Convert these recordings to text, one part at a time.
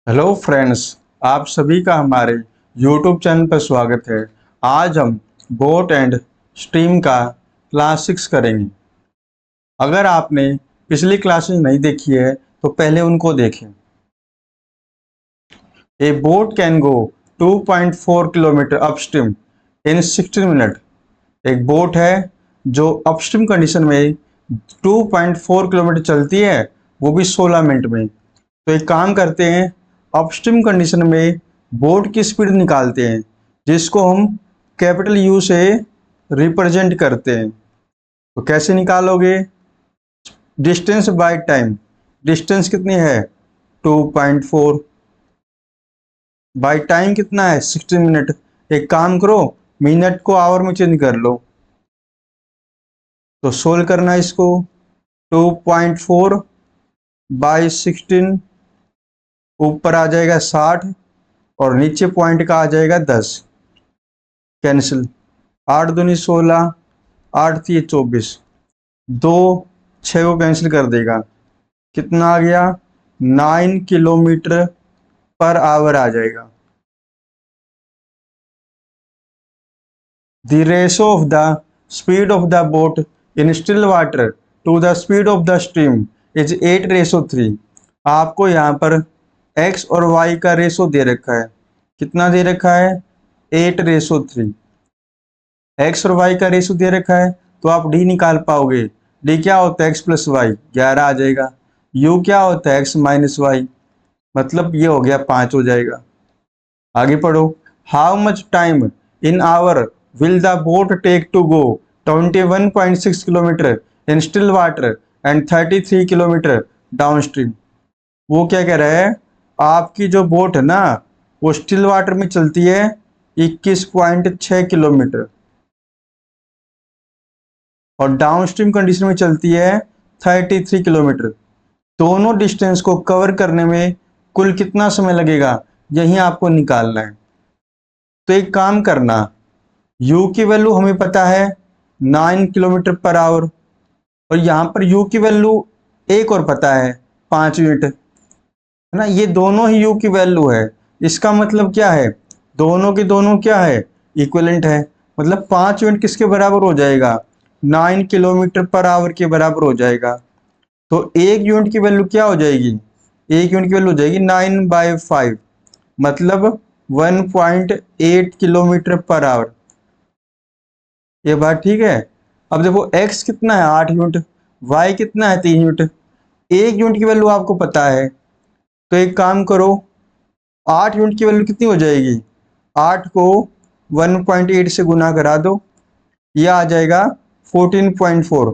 Hello friends, आप सभी का हमारे यूट्यूब चैनल पर स्वागत है। आज हम बोट एंड स्ट्रीम का क्लास 6 करेंगे। अगर आपने पिछली क्लासेस नहीं देखी है तो पहले उनको देखें। ए boat can go 2.4 kilometre upstream in 16 minute. एक बोट है जो अपस्ट्रीम कंडीशन में 2.4 किलोमीटर चलती है, वो भी 16 मिनट में। तो एक काम करते हैं, अपस्ट्रीम कंडीशन में बोट की स्पीड निकालते हैं, जिसको हम कैपिटल यू से रिप्रेजेंट करते हैं। तो कैसे निकालोगे? Distance by time. डिस्टेंस कितनी है? 2.4। बाय टाइम कितना है? 16 मिनट। एक काम करो, मिनट को आवर में चेंज कर लो। तो सोल्व करना इसको। 2.4 बाई 16, ऊपर आ जाएगा 60 और नीचे पॉइंट का आ जाएगा 10। कैंसिल। 8 दूनी 16, 8 3 24, 2 6 को कैंसिल कर देगा। कितना आ गया? 9 किलोमीटर पर आवर आ जाएगा। The ratio of the speed of the boat in still water to the speed of the stream is 8:3। आपको यहाँ पर x और y का रेशो दे रखा है। कितना दे रखा है? 8:3। x और y का रेशो दे रखा है तो आप d निकाल पाओगे। d क्या होता है? x प्लस वाई, 11 आ जाएगा। u क्या होता है? x माइनस वाई, मतलब ये हो गया 5 हो जाएगा। आगे पढ़ो। How much time in hour will the boat take to go 21.6 kilometre in still water and 33 kilometre downstream. वो क्या कह रहा है? आपकी जो बोट है ना, वो स्टिल वाटर में चलती है 21.6 किलोमीटर और डाउन स्ट्रीम कंडीशन में चलती है 33 किलोमीटर। दोनों डिस्टेंस को कवर करने में कुल कितना समय लगेगा, यही आपको निकालना है। तो एक काम करना, u की वैल्यू हमें पता है 9 किलोमीटर पर आवर, और यहाँ पर u की वैल्यू एक और पता है 5 मिनट, है ना। ये दोनों ही u की वैल्यू है। इसका मतलब क्या है? दोनों के दोनों क्या है? इक्विवेलेंट है। मतलब 5 मिनट किसके बराबर हो जाएगा? 9 किलोमीटर पर आवर के बराबर हो जाएगा। तो एक यूनिट की वैल्यू क्या हो जाएगी? एक यूनिट की वैल्यू हो जाएगी 9/5, मतलब 1.8 किलोमीटर पर आवर। ये बात ठीक है। अब देखो x कितना है? 8 यूनिट। y कितना है? 3 यूनिट। एक यूनिट की वैल्यू आपको पता है, तो एक काम करो, 8 यूनिट की वैल्यू कितनी हो जाएगी? 8 को 1.8 से गुना करा दो, यह आ जाएगा 14.4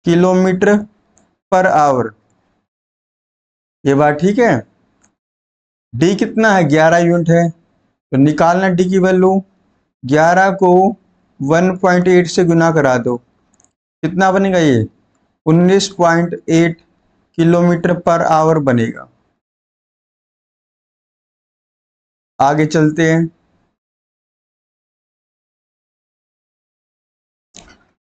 किलोमीटर पर आवर। ये बात ठीक है। डी कितना है? 11 यूनिट है, तो निकालना डी की वैल्यू। 11 को 1.8 से गुना करा दो, कितना बनेगा? ये 19.8 किलोमीटर पर आवर बनेगा। आगे चलते हैं।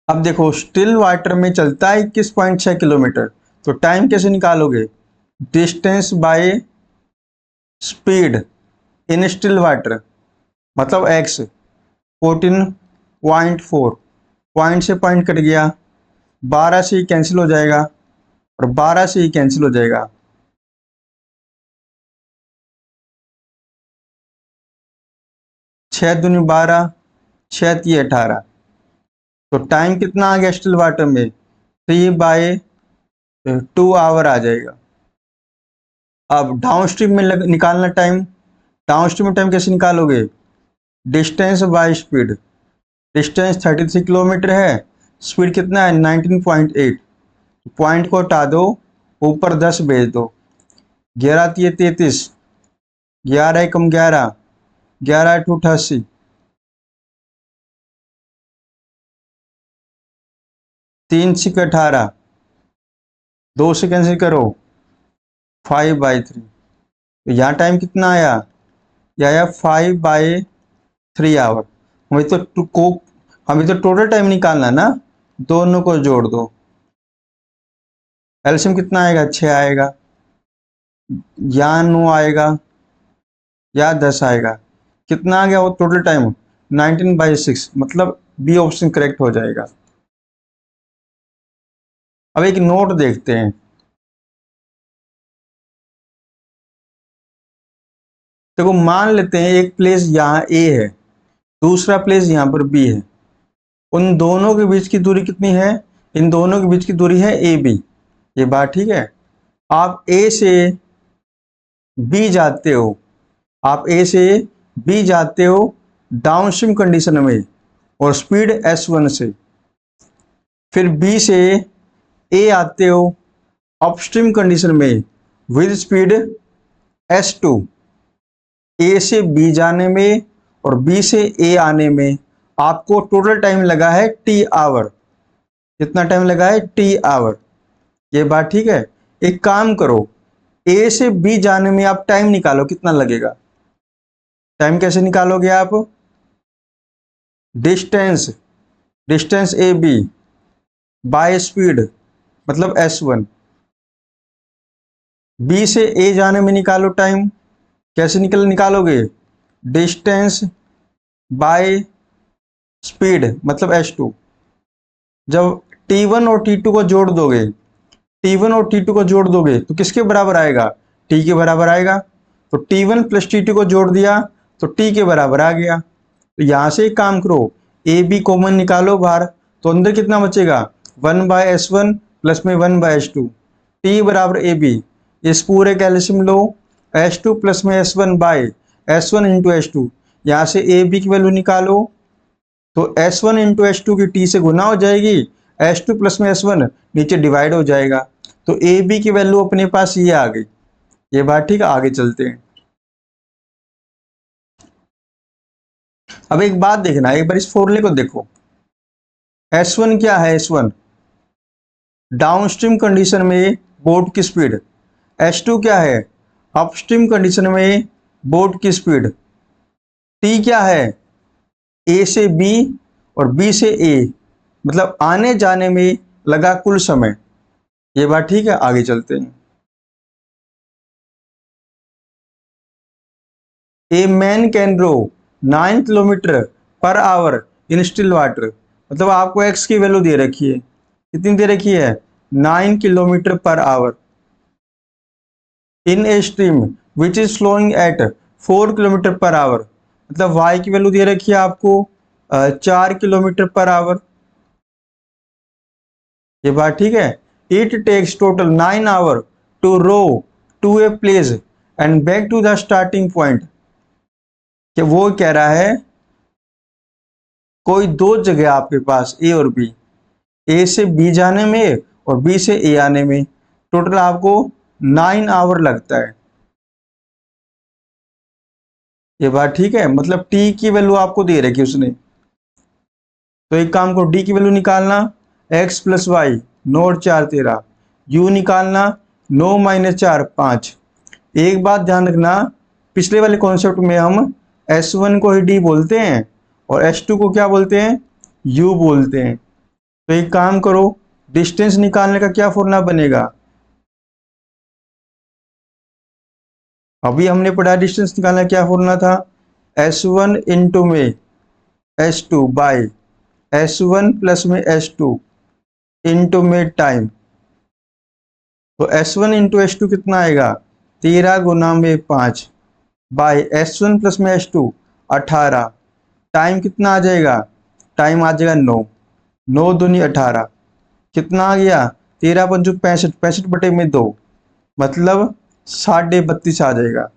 अब देखो, स्टिल वाटर में चलता है 21.6 किलोमीटर, तो टाइम कैसे निकालोगे? Distance by speed in still water, मतलब x 14.4, पॉइंट से पॉइंट कट गया, 12 से ही कैंसिल हो जाएगा और 12 से ही कैंसिल हो जाएगा। 6 दूनी 12, 6 3 18, तो टाइम कितना आ गया स्टिल वाटर में? 3/2 आवर आ जाएगा। अब डाउन स्ट्रीम में निकालना टाइम। डाउन स्ट्रीम में टाइम कैसे निकालोगे? Distance by speed. Distance 33 kilometre है, स्पीड कितना है? 19.8। पॉइंट को हटा दो, ऊपर 10 भेज दो। 11 3 33, 11 कम 11, 11 8 88, 3 6 18, 2 से कैंसिल करो, 5/3। तो यहाँ टाइम कितना आया? यह आया 5/3 आवर। हमें तो हमें तो टोटल टाइम निकालना है ना, दोनों को जोड़ दो। एलसीएम कितना आएगा? 6 आएगा। या 9 आएगा या 10 आएगा। कितना आ गया वो टोटल टाइम? 19/6, मतलब बी ऑप्शन करेक्ट हो जाएगा। अब एक नोट देखते हैं। देखो मान लेते हैं एक प्लेस यहाँ ए है, दूसरा प्लेस यहाँ पर बी है। उन दोनों के बीच की दूरी कितनी है? इन दोनों के बीच की दूरी है ए बी। ये बात ठीक है। आप ए से बी जाते हो, आप ए से बी जाते हो डाउनस्ट्रीम कंडीशन में और स्पीड s1 से, फिर बी से ए आते हो अपस्ट्रीम कंडीशन में विद स्पीड s2। ए से बी जाने में और बी से ए आने में आपको टोटल टाइम लगा है टी आवर। कितना टाइम लगा है? T hour. ये बात ठीक है। एक काम करो, ए से बी जाने में आप टाइम निकालो, कितना लगेगा? टाइम कैसे निकालोगे आप? Distance, distance A B by speed, मतलब s1। बी से ए जाने में निकालो टाइम, कैसे निकालोगे? डिस्टेंस बाय स्पीड, मतलब s2। जब t1 और t2 को जोड़ दोगे, t1 और t2 को जोड़ दोगे तो किसके बराबर आएगा? t के बराबर आएगा। तो t1 प्लस t2 को जोड़ दिया तो t के बराबर आ गया। तो यहां से एक काम करो, ए बी कॉमन निकालो बाहर, तो अंदर कितना बचेगा? 1/s1 प्लस में 1/s2, t बराबर ए बी। इस पूरे का एलसीएम लो, s2 प्लस में s1 इंटू s2। यहाँ से ए बी की वैल्यू निकालो तो s1 इंटू s2 की t से गुना हो जाएगी, s2 प्लस में s1 नीचे डिवाइड हो जाएगा। तो ए बी की वैल्यू अपने पास ये आ गई। ये बात ठीक है। आगे चलते हैं। अब एक बात देखना, एक बार इस फॉर्मूले को देखो। s1 क्या है? s1 डाउनस्ट्रीम कंडीशन में बोट की स्पीड। s2 क्या है? अपस्ट्रीम कंडीशन में बोट की स्पीड। t क्या है? ए से बी और बी से ए, मतलब आने जाने में लगा कुल समय। ये बात ठीक है। आगे चलते हैं। A man can row 9 kilometre per hour in still water, मतलब आपको एक्स की वैल्यू दे रखी है। कितनी दे रखी है? 9 kilometre per hour in a stream which is flowing at 4 kilometre per hour, मतलब वाई की वैल्यू दे रखी है आपको 4 किलोमीटर पर आवर। ये बात ठीक है। It takes total 9 hour to row to a place and back to the starting point. कि वो कह रहा है कोई दो जगह आपके पास ए और बी, ए से बी जाने में और बी से ए आने में टोटल आपको 9 आवर लगता है। ये बात ठीक है। मतलब टी की वैल्यू आपको दे रखी उसने। तो एक काम करो, डी की वैल्यू निकालना, x प्लस वाई 9 और 4 13, u निकालना 9 माइनस 4 5। एक बात ध्यान रखना, पिछले वाले कॉन्सेप्ट में हम s1 को ही d बोलते हैं और s2 को क्या बोलते हैं? u बोलते हैं। तो एक काम करो, डिस्टेंस निकालने का क्या फॉर्मूला बनेगा? अभी हमने पढ़ा डिस्टेंस निकालने का क्या फॉर्मूला था? s1 इंटू में s2 बाई s1 प्लस में s2 इंटू में टाइम। तो s1 इंटू s2 कितना आएगा? 13 गुना में 5 बाई s1 प्लस में s2 18। टाइम कितना आ जाएगा? टाइम आ जाएगा 9, 9 दूनी 18। कितना आ गया? 13 पंचू 65, 65 बटे में 2, मतलब 32.5 आ जाएगा।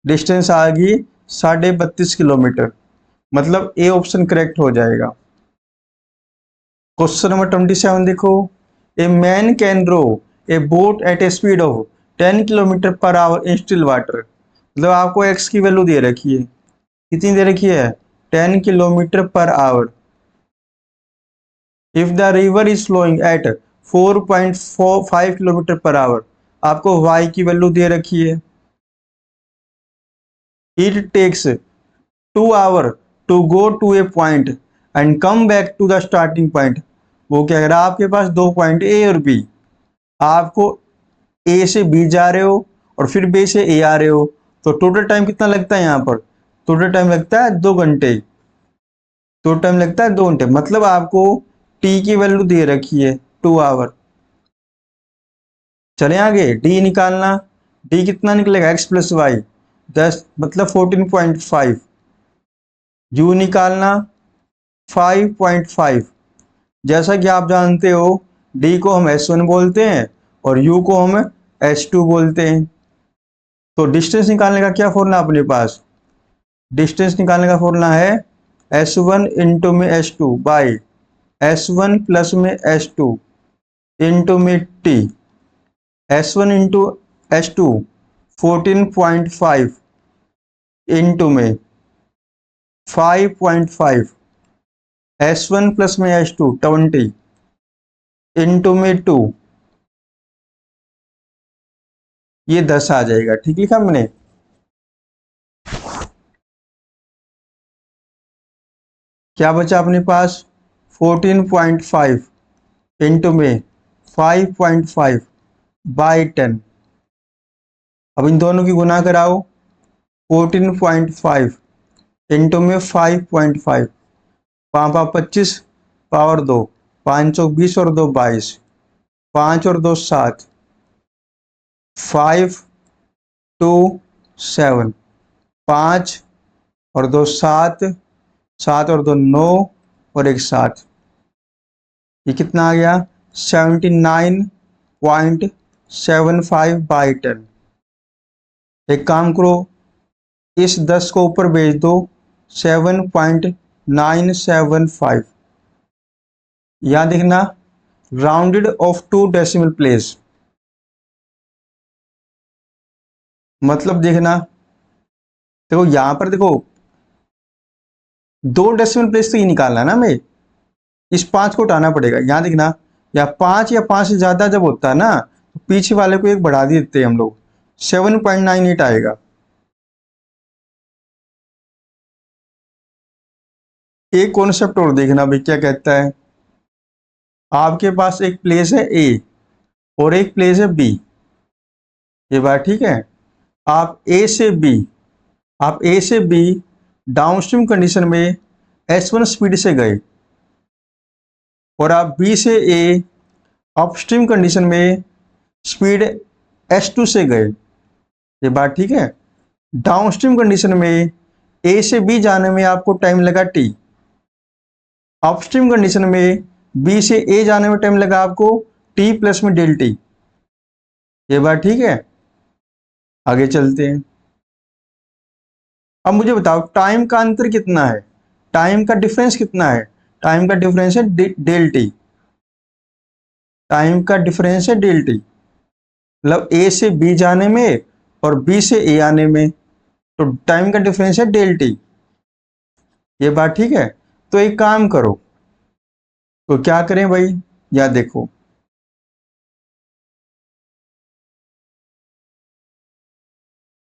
डिस्टेंस आ गई 32.5 किलोमीटर, मतलब ए ऑप्शन करेक्ट हो जाएगा। क्वेश्चन नंबर 27 देखो। A man can row a boat at a speed of 10 kilometre per hour in still water, मतलब आपको एक्स की वैल्यू दे रखी है। कितनी दे रखी है? 10 kilometre per hour. If the river is flowing at 4.45 kilometre per hour, आपको वाई की वैल्यू दे रखी है। It takes 2 hour to go to a point and come back to the starting point. वो क्या कह रहा है? आपके पास दो पॉइंट ए और बी, आपको ए से बी जा रहे हो और फिर बी से ए आ रहे हो, तो टोटल टाइम कितना लगता है यहाँ पर? टोटल टाइम लगता है 2 घंटे। टोटल टाइम लगता है 2 घंटे, मतलब आपको टी की वैल्यू दे रखी है 2 आवर। चले आगे, डी निकालना। डी कितना निकलेगा? x प्लस वाई, 10 मतलब 14.5। यू निकालना 5.5। जैसा कि आप जानते हो डी को हम S1 बोलते हैं और यू को हम S2 बोलते हैं। तो डिस्टेंस निकालने का क्या फॉर्मूला अपने पास? डिस्टेंस निकालने का फॉर्मूला है S1 इंटू में S2 बाई S1 प्लस में S2 इंटू में T। S1 into S2 14.5 into में 5.5, S1 प्लस में S2 20 इंटू में 2, ये 10 आ जाएगा। ठीक लिखा मैंने? क्या बचा अपने पास? 14.5 इंटू में 5.5 बाई 10। अब इन दोनों की गुना कराओ, 14.5 इंटू में 5.5, 5×5 = 25, पावर 2, 5 और 2 22, 5 और 2 7, 5 2 7, 5 और 2 7, 7 और 2 9 और 1 7। ये कितना आ गया? 79.75 बाई 10। एक काम करो, इस 10 को ऊपर भेज दो, 7.975। यहां देखना, राउंडेड ऑफ 2 डेसिमल प्लेस, मतलब देखना, देखो यहां पर देखो 2 डेसिमल प्लेस तो ये निकालना है ना हमें, इस 5 को उठाना पड़ेगा। यहां देखना, या 5 या 5 से ज्यादा जब होता है ना, तो पीछे वाले को एक बढ़ा देते हैं हम लोग, 7.98 आएगा। एक कॉन्सेप्ट और देखना भाई क्या कहता है। आपके पास एक प्लेस है ए और एक प्लेस है बी, ये बात ठीक है। आप ए से बी डाउनस्ट्रीम कंडीशन में S1 स्पीड से गए और आप बी से ए अपस्ट्रीम कंडीशन में स्पीड S2 से गए, ये बात ठीक है। डाउनस्ट्रीम कंडीशन में ए से बी जाने में आपको टाइम लगा T, अपस्ट्रीम कंडीशन में बी से ए जाने में टाइम लगा आपको T प्लस में डेल T, ये बात ठीक है। आगे चलते हैं। अब मुझे बताओ टाइम का अंतर कितना है, टाइम का डिफरेंस कितना है? टाइम का डिफरेंस है डेल टी, टाइम का डिफरेंस है डेल टी, मतलब ए से बी जाने में और बी से ए आने में, तो टाइम का डिफरेंस है डेल टी, ये बात ठीक है। तो एक काम करो, तो क्या करें भाई, या देखो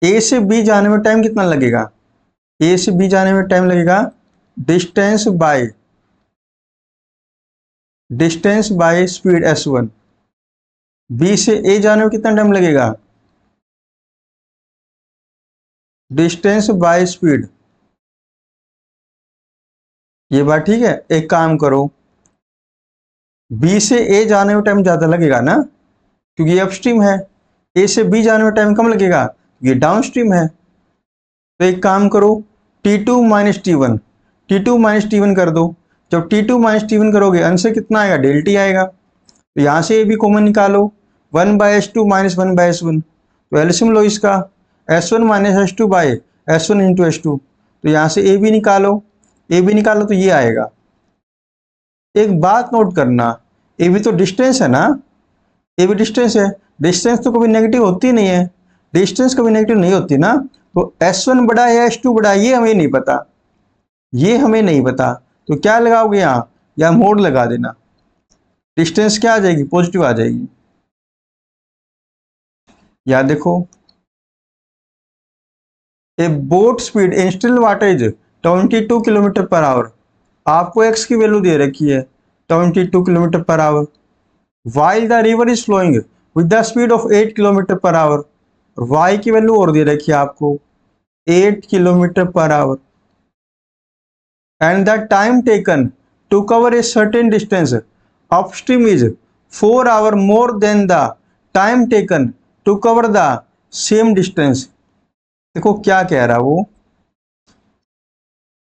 ए से बी जाने में टाइम कितना लगेगा? ए से बी जाने में टाइम लगेगा distance by speed S1। B से ए जाने में कितना टाइम लगेगा? डिस्टेंस बाय स्पीड, ये बात ठीक है। एक काम करो, बी से ए जाने में टाइम ज्यादा लगेगा ना, क्योंकि ये अपस्ट्रीम है। ए से बी जाने में टाइम कम लगेगा, ये डाउनस्ट्रीम है। तो एक काम करो, T2 माइनस T1 कर दो। जब T2 माइनस T1 करोगे आंसर कितना आएगा? डेल टी आएगा। तो यहाँ से ए भी कॉमन निकालो, 1/S2 माइनस 1/S1, तो एलसीएम लो इसका, S1 minus S2 bye S1 into S2। तो यहाँ से ए भी निकालो, तो ये आएगा। एक बात नोट करना, ए भी तो डिस्टेंस है ना, ए भी डिस्टेंस है, डिस्टेंस तो कभी नेगेटिव होती नहीं है, डिस्टेंस कभी नेगेटिव नहीं होती ना। तो S1 बड़ा है या S2 बड़ा है, ये हमें नहीं पता, तो क्या लगाओगे यहाँ, या मोड लगा देना, डिस्टेंस क्या आ जाएगी? पॉजिटिव आ जाएगी। याद देखो, ए boat speed in still water is 22 kilometre per hour. आपको एक्स की वैल्यू दे रखी है 22 kilometre per our, while the river is flowing with the speed of 8 kilometre per hour. और y की वैल्यू और दे रखी है आपको 8 kilometre per hour, and the time taken to cover a certain distance upstream is 4 hour more than the time taken to cover the same distance. देखो क्या कह रहा है वो,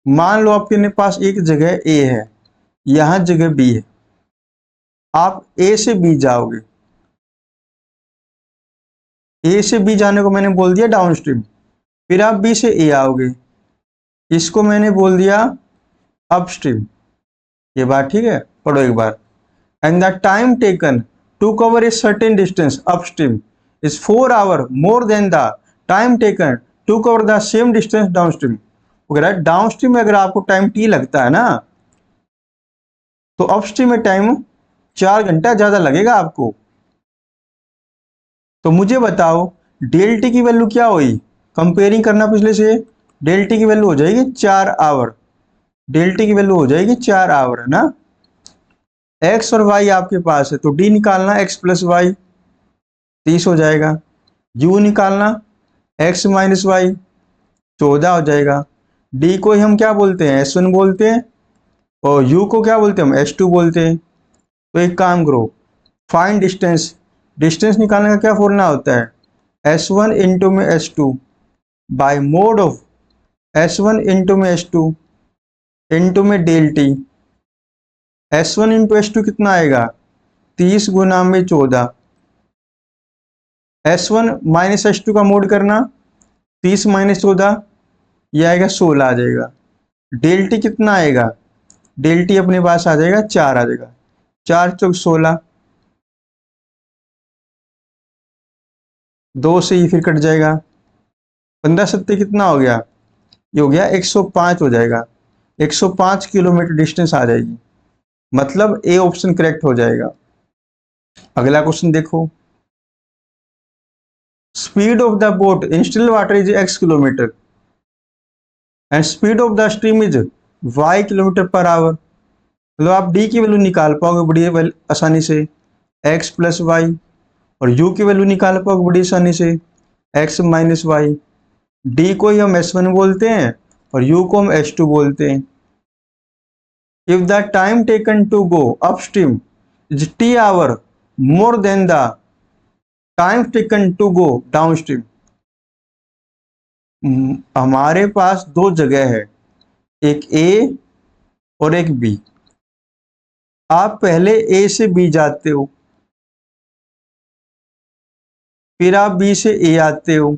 मान लो आपके पास एक जगह ए है, यहां जगह बी है, आप ए से बी जाओगे, ए से बी जाने को मैंने बोल दिया डाउनस्ट्रीम, फिर आप बी से ए आओगे, इसको मैंने बोल दिया अपस्ट्रीम। ये बात ठीक है, पढ़ो एक बार। And the time taken to cover a certain distance upstream is 4 hour more than the time taken to cover the same distance downstream. वगैरह डाउनस्ट्रीम में अगर आपको टाइम टी लगता है ना, तो अपस्ट्रीम में टाइम 4 घंटा ज्यादा लगेगा आपको। तो मुझे बताओ डेल टी की वैल्यू क्या हुई, कंपेयरिंग करना पिछले से, डेल टी की वैल्यू हो जाएगी 4 आवर, डेल टी की वैल्यू हो जाएगी 4 आवर, है ना। एक्स और वाई आपके पास है तो डी निकालना, एक्स प्लस वाई 30 हो जाएगा, यू निकालना एक्स माइनस वाई 14 हो जाएगा, डी को ही हम क्या बोलते हैं S1 बोलते हैं, और यू को क्या बोलते हैं हम S2 बोलते हैं। तो एक काम करो, फाइंड डिस्टेंस, डिस्टेंस निकालने का क्या फॉर्मूला होता है S1 इंटू में S2 by mode of S1 into में S2 इंटू में delta. S1 into S2 कितना आएगा 30 गुना में 14, S1 माइनस S2 का मोड करना 30 माइनस 14, यह आएगा 16 आ जाएगा। डेल टी कितना आएगा, डेल टी अपने पास आ जाएगा 4 आ जाएगा, 4 चौक 16, 2 से ही फिर कट जाएगा, 15 सत्ते कितना हो गया, ये हो गया 105 हो जाएगा, 105 किलोमीटर डिस्टेंस आ जाएगी, मतलब ए ऑप्शन करेक्ट हो जाएगा। अगला क्वेश्चन देखो, speed of the boat in still water is x kilometre and speed of the stream is y kilometre per hour. मतलब आप d की वैल्यू निकाल पाओगे बड़ी आसानी से, x प्लस वाई, और u की वैल्यू निकाल पाओगे बड़ी आसानी से, x माइनस वाई। d को ही हम S1 बोलते हैं और u को हम S2 बोलते हैं। If the time taken to go upstream is t hour more than the time taken to go downstream. हमारे पास दो जगह है, एक A और एक B। आप पहले A से B जाते हो, फिर आप B से A आते हो।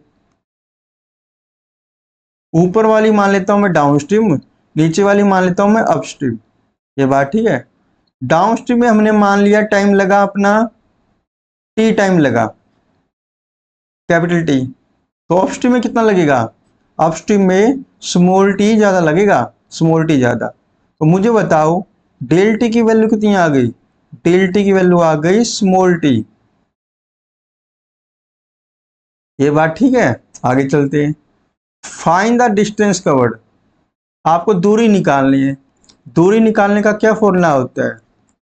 ऊपर वाली मान लेता हूं मैं डाउनस्ट्रीम, नीचे वाली मान लेता हूं मैं अपस्ट्रीम। ये बात ठीक है। डाउनस्ट्रीम में हमने मान लिया टाइम लगा अपना T टाइम लगा, कैपिटल T। तो अपस्ट्रीम में कितना लगेगा, अपस्ट्रीम में स्मॉल t ज्यादा लगेगा, स्मॉल t ज्यादा। तो मुझे बताओ डेल टी की वैल्यू कितनी आ गई, डेल टी की वैल्यू आ गई स्मॉल t। ये बात ठीक है। आगे चलते हैं, फाइंड द डिस्टेंस कवर्ड, आपको दूरी निकालनी है। दूरी निकालने का क्या फॉर्मूला होता है,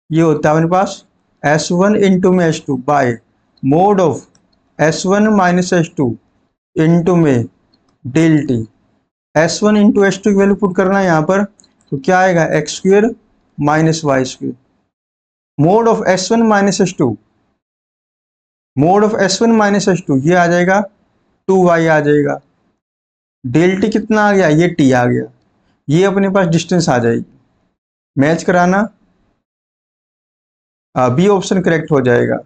ये होता है अपने पास S1 इंटू में S2 by mode of S1 minus S2 into में delta. S1 into S2 की वैल्यू पुट करना है यहाँ पर, तो क्या आएगा X square minus Y square. Mod of S1 minus S2, mod of S1 minus S2 ये आ जाएगा 2y आ जाएगा। डेल टी कितना आ गया, ये t आ गया, ये अपने पास डिस्टेंस आ जाएगी। मैच कराना, बी ऑप्शन करेक्ट हो जाएगा।